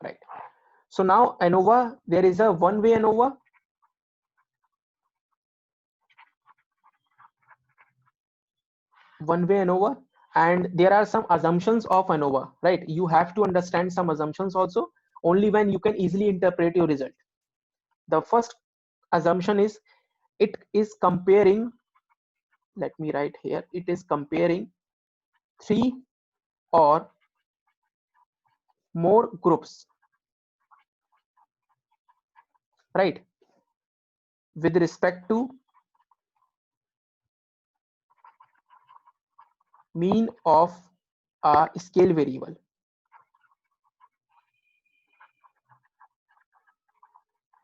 right? So now ANOVA, there is a one-way ANOVA, and there are some assumptions of ANOVA, right? You have to understand some assumptions also, only when you can easily interpret your result. The first assumption is it is comparing, let me write here, it is comparing 3 or more groups, right, with respect to mean of a scale variable,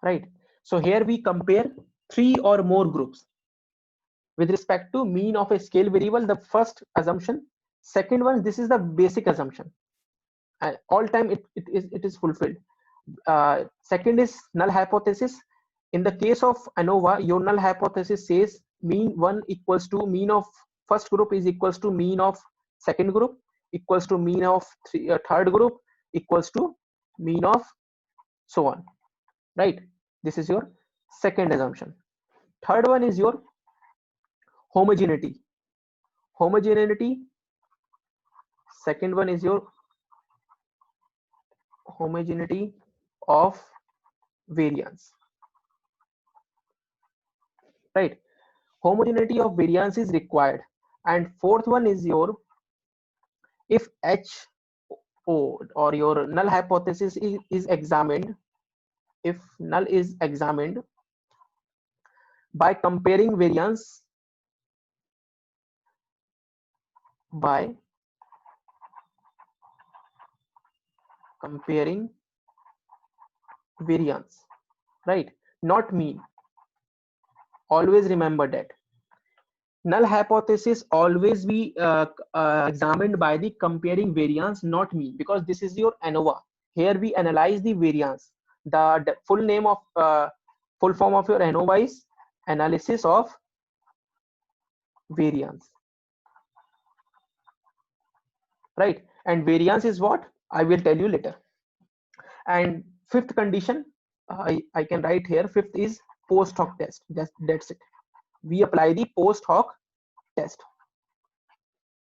right? So here we compare 3 or more groups with respect to mean of a scale variable, the first assumption. Second one, this is the basic assumption, all time it is fulfilled. Second is null hypothesis. In the case of ANOVA, your null hypothesis says mean 1 equals to mean of first group is equals to mean of second group equals to mean of third group equals to mean of so on, right? This is your second assumption. Third one is your homogeneity. Second one is your homogeneity of variance, right? Homogeneity of variance is required. And fourth one is your, if HO or your null hypothesis is examined, if null is examined by comparing variance by comparing variance, right, not mean. Always remember that null hypothesis always be examined by the comparing variance, not mean, because this is your ANOVA. Here we analyze the variance. The full name of full form of your ANOVA is analysis of variance, right? And variance is what I will tell you later. And fifth condition, I can write here, fifth is post hoc test. That's it. We apply the post hoc test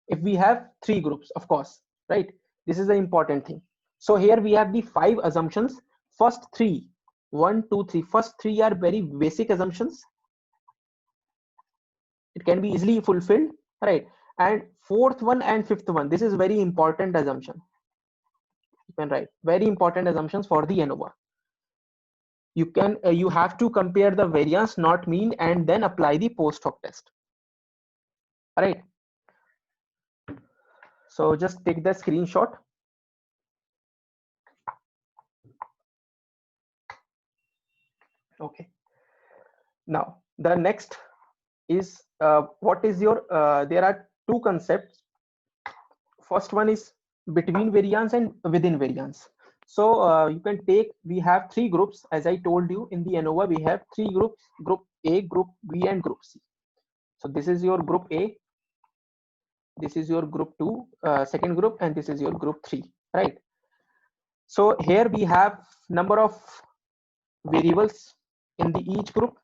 if we have 3 groups, of course, right? This is the important thing. So here we have the 5 assumptions. First 3, 1, 2, 3. First 3 are very basic assumptions. It can be easily fulfilled, right? And fourth one and fifth one, this is very important assumption. You can write very important assumptions for the ANOVA. You can you have to compare the variance, not mean, and then apply the post hoc test. All right. So just take the screenshot. Okay. Now the next is what is your there are 2 concepts. First one is between variance and within variance. So you can take, we have 3 groups, as I told you. In the ANOVA we have 3 groups: group A, group B, and group C. So this is your group A, this is your group 2 second group, and this is your group 3, right? So here we have number of variables in the each group,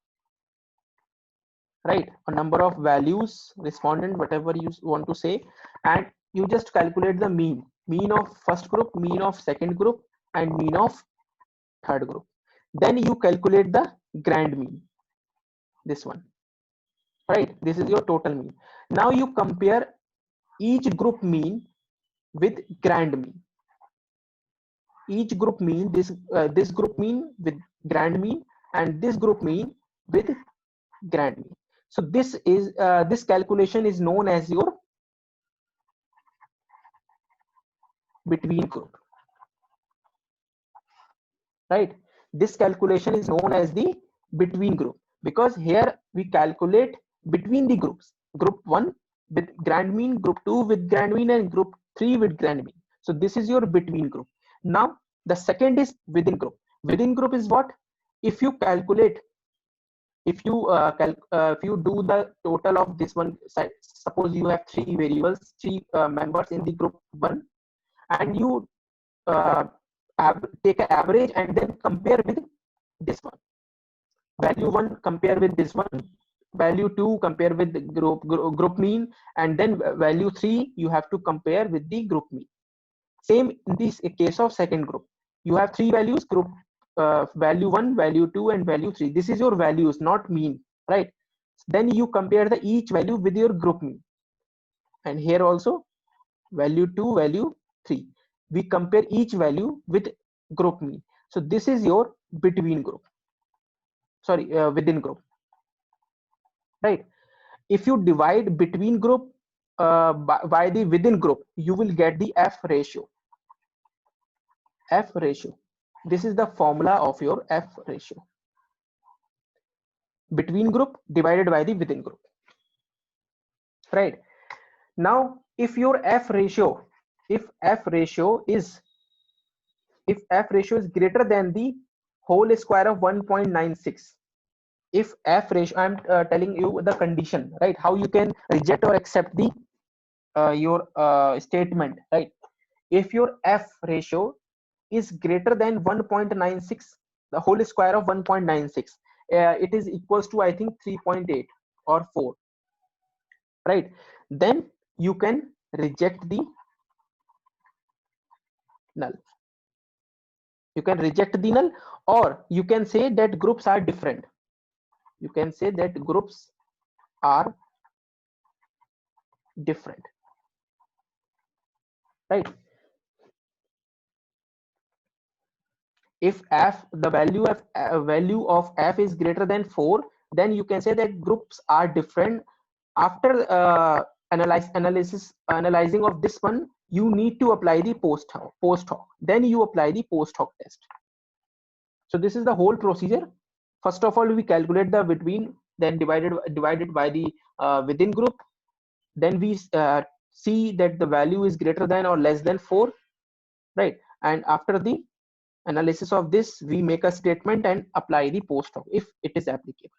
right? A number of values, respondent, whatever you want to say, and you just calculate the mean of first group, mean of second group, and mean of third group. Then you calculate the grand mean, this one, right? This is your total mean. Now you compare each group mean with grand mean. Each group mean, this group mean with grand mean, and this group mean with grand mean. So this is this calculation is known as your between group, right? This calculation is known as the between group, because here we calculate between the groups: group 1 with grand mean, group 2 with grand mean, and group 3 with grand mean. So this is your between group. Now the second is within group. Within group is what? If you calculate, if you do the total of this one, suppose you have 3 variables, 3 members in the group 1, and you take an average and then compare with this one. Value 1 compare with this one, value 2 compare with the group mean, and then value 3 you have to compare with the group mean. Same in this case of second group. You have three values, group value 1, value 2, and value 3. This is your values, not mean, right? Then you compare the each value with your group mean. And here also value 2, value 3. We compare each value with group mean. So this is your between group. Sorry, within group, right? If you divide between group by the within group, you will get the F ratio. F ratio. This is the formula of your F ratio. Between group divided by the within group. Right. Now, if your F ratio, if F ratio is greater than the whole square of 1.96, if F ratio, I'm telling you the condition, right? How you can reject or accept the your statement, right? If your F ratio is greater than 1.96, the whole square of 1.96, it is equals to, I think, 3.8 or 4, right? Then you can reject the null. You can reject the null, or you can say that groups are different. You can say that groups are different, right? If F, the value of F is greater than 4, then you can say that groups are different. After analyzing of this one, you need to apply the post hoc. Then you apply the post hoc test. So this is the whole procedure. First of all, we calculate the between, then divided by the within group. Then we see that the value is greater than or less than 4, right? And after the analysis of this, we make a statement and apply the post hoc if it is applicable.